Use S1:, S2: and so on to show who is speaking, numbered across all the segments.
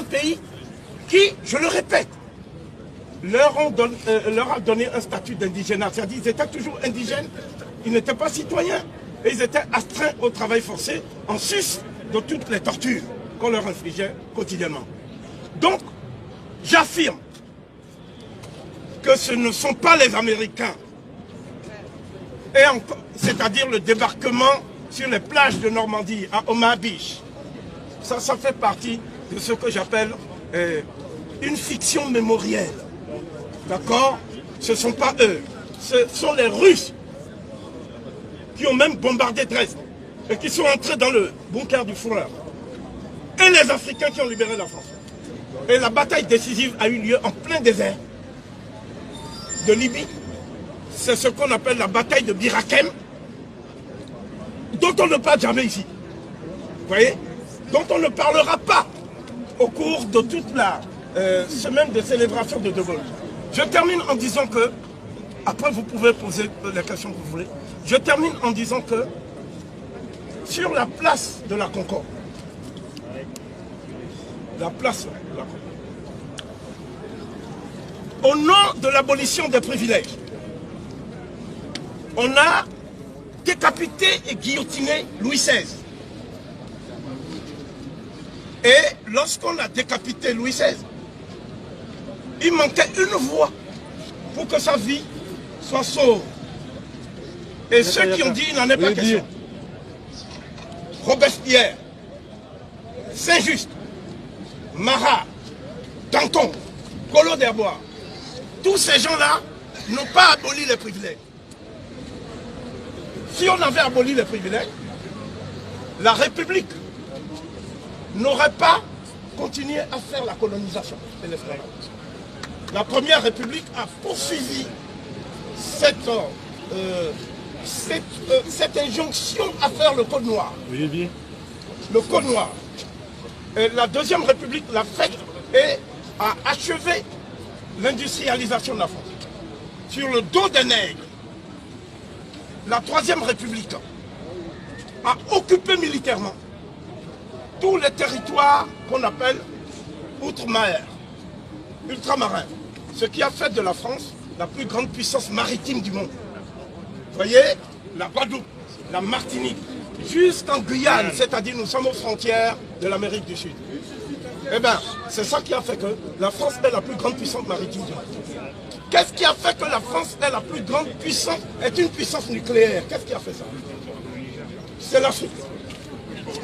S1: un pays qui, je le répète, leur a donné un statut d'indigénat. C'est-à-dire qu'ils étaient toujours indigènes, ils n'étaient pas citoyens, et ils étaient astreints au travail forcé, en sus de toutes les tortures qu'on leur infligeait quotidiennement. Donc, j'affirme que ce ne sont pas les Américains, c'est-à-dire le débarquement sur les plages de Normandie, à Omaha Beach. Ça fait partie de ce que j'appelle une fiction mémorielle. D'accord? Ce ne sont pas eux, ce sont les Russes qui ont même bombardé Dresde et qui sont entrés dans le bunker du Führer. Et les Africains qui ont libéré la France. Et la bataille décisive a eu lieu en plein désert de Libye. C'est ce qu'on appelle la bataille de Bir Hakeim, dont on ne parle jamais ici. Vous voyez? Dont on ne parlera pas au cours de toute la semaine de célébration de De Gaulle. Je termine en disant que, après vous pouvez poser les questions que vous voulez, je termine en disant que sur la place de la Concorde, au nom de l'abolition des privilèges, on a décapité et guillotiné Louis XVI. Et lorsqu'on a décapité Louis XVI, il manquait une voie pour que sa vie soit sauve. Et ceux qui ont dit il n'en est pas question, Robespierre, Saint-Just, Marat, Danton, Collot d'Herbois, tous ces gens-là n'ont pas aboli les privilèges. Si on avait aboli les privilèges, la République n'aurait pas continué à faire la colonisation et l'esclavage. La Première République a poursuivi cette injonction à faire le Code noir. Oui, bien. Le Code noir. Et la Deuxième République l'a fait et a achevé l'industrialisation de la France. Sur le dos des nègres, la Troisième République a occupé militairement tous les territoires qu'on appelle outre-mer, ultramarins, ce qui a fait de la France la plus grande puissance maritime du monde. Vous voyez, la Guadeloupe, la Martinique, jusqu'en Guyane, c'est-à-dire nous sommes aux frontières de l'Amérique du Sud. Eh bien, c'est ça qui a fait que la France est la plus grande puissance maritime du monde. Qu'est-ce qui a fait que la France est la plus grande puissance, est une puissance nucléaire? Qu'est-ce qui a fait ça? C'est l'Afrique.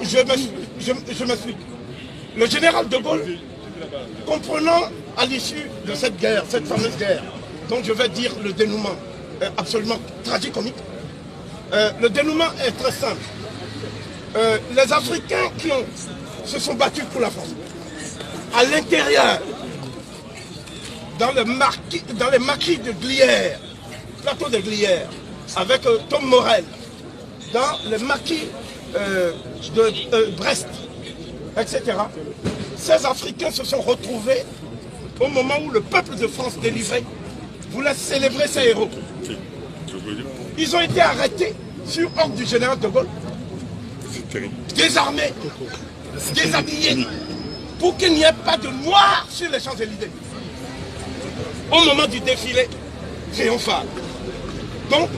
S1: Je m'explique. Le général de Gaulle, comprenant à l'issue de cette guerre, cette fameuse guerre, dont je vais dire le dénouement absolument tragicomique, le dénouement est très simple. Les Africains qui se sont battus pour la France, à l'intérieur, dans les maquis de Glières, plateau de Glières, avec Tom Morel, dans les maquis de Brest, etc. Ces Africains se sont retrouvés au moment où le peuple de France délivré voulait célébrer ses héros. Ils ont été arrêtés sur ordre du général de Gaulle, désarmés, déshabillés, pour qu'il n'y ait pas de noirs sur les Champs-Élysées au moment du défilé triomphal. Donc,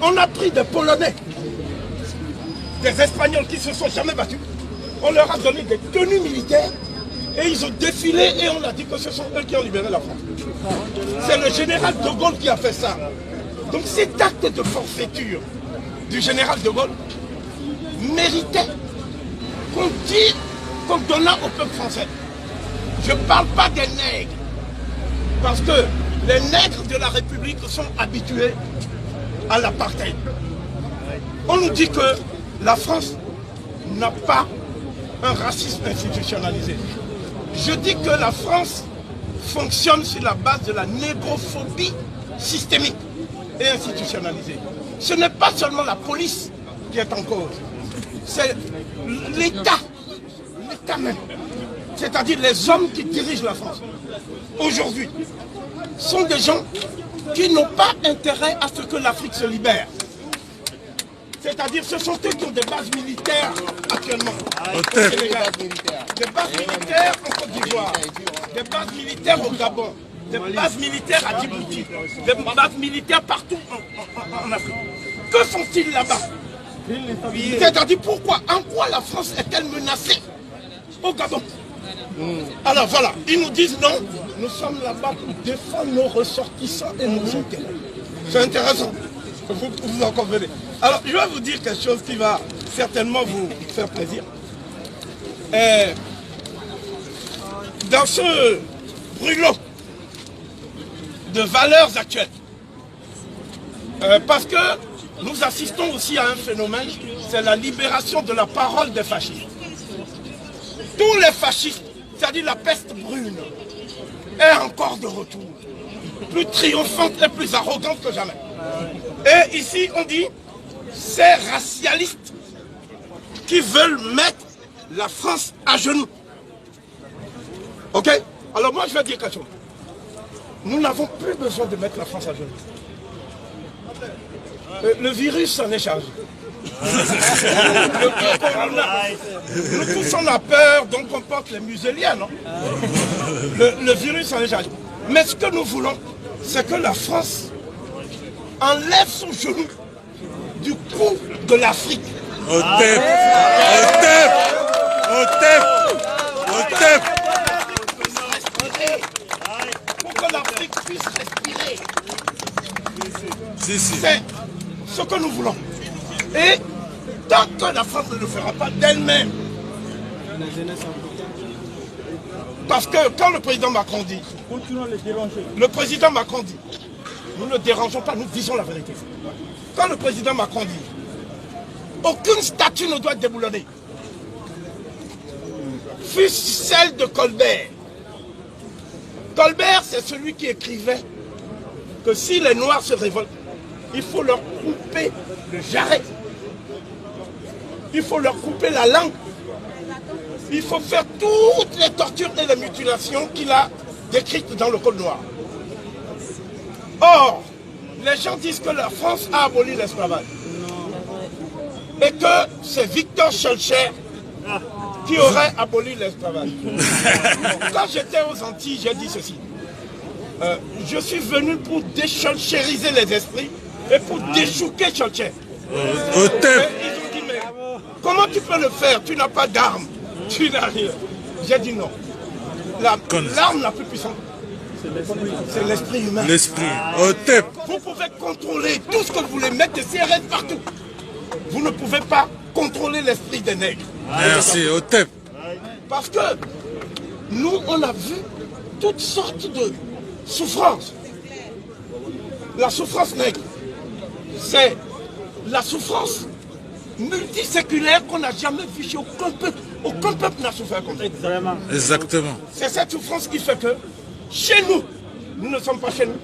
S1: on a pris des Polonais, des Espagnols qui ne se sont jamais battus, on leur a donné des tenues militaires et ils ont défilé et on a dit que ce sont eux qui ont libéré la France. C'est le général de Gaulle qui a fait ça. Donc cet acte de forfaiture du général de Gaulle méritait qu'on donnât au peuple français. Je ne parle pas des nègres, parce que les nègres de la République sont habitués à l'apartheid. On nous dit que la France n'a pas un racisme institutionnalisé. Je dis que la France fonctionne sur la base de la négrophobie systémique et institutionnalisée. Ce n'est pas seulement la police qui est en cause, c'est l'État, l'État même, c'est-à-dire les hommes qui dirigent la France. Aujourd'hui, sont des gens qui n'ont pas intérêt à ce que l'Afrique se libère. C'est-à-dire, ce sont eux qui ont des bases militaires actuellement au Sénégal, des bases militaires en Côte d'Ivoire, des bases militaires au Gabon, des bases militaires à Djibouti, des bases militaires partout en Afrique. Que font-ils là-bas? C'est-à-dire pourquoi, en quoi la France est-elle menacée au Gabon? Alors voilà, ils nous disent non, nous sommes là-bas pour défendre nos ressortissants et nos intérêts. C'est intéressant, vous en convenez. Alors je vais vous dire quelque chose qui va certainement vous faire plaisir. Dans ce brûlot de valeurs actuelles, parce que nous assistons aussi à un phénomène, c'est la libération de la parole des fascistes. Tous les fascistes, c'est-à-dire la peste brune, est encore de retour, plus triomphante et plus arrogante que jamais. Et ici, on dit, ces racialistes qui veulent mettre la France à genoux. Ok? Alors moi, je vais dire quelque chose. Nous n'avons plus besoin de mettre la France à genoux. Le virus s'en est chargé. Le corona. Nous tous on a peur, donc on porte les museliens, non? Le virus s'en est chargé. Mais ce que nous voulons, c'est que la France enlève son genou du cou de l'Afrique.
S2: Au TEP, au TEP, au TEP, au TEP.
S1: Pour que l'Afrique puisse respirer.
S2: Si.
S1: C'est ce que nous voulons. Et tant que la France ne le fera pas d'elle-même, parce que quand le président Macron dit, nous ne dérangeons pas, nous disons la vérité. Quand le président Macron dit, aucune statue ne doit être déboulonnée, fût-ce celle de Colbert. Colbert, c'est celui qui écrivait que si les Noirs se révoltent, il faut leur couper le jarret. Il faut leur couper la langue. Il faut faire toutes les tortures et les mutilations qu'il a décrites dans le Code noir. Or, les gens disent que la France a aboli l'esclavage. Et que c'est Victor Schœlcher qui aurait aboli l'esclavage. Quand j'étais aux Antilles, j'ai dit ceci. Je suis venu pour déscholchériser les esprits et pour déchouquer Schœlcher. Ils ont dit, mais comment tu peux le faire? Tu n'as pas d'armes. Tu n'as rien. J'ai dit non. L'arme la plus puissante, c'est l'esprit humain.
S2: L'esprit. Au TEP.
S1: Vous pouvez contrôler tout ce que vous voulez, mettre des CRS partout. Vous ne pouvez pas contrôler l'esprit des nègres.
S2: Merci, au TEP.
S1: Parce que nous, on a vu toutes sortes de souffrances. La souffrance nègre, c'est la souffrance multiséculaire qu'on n'a jamais vue chez aucun peuple. Aucun peuple n'a souffert comme ça.
S2: Exactement.
S1: C'est cette souffrance qui fait que chez nous, nous ne sommes pas chez nous.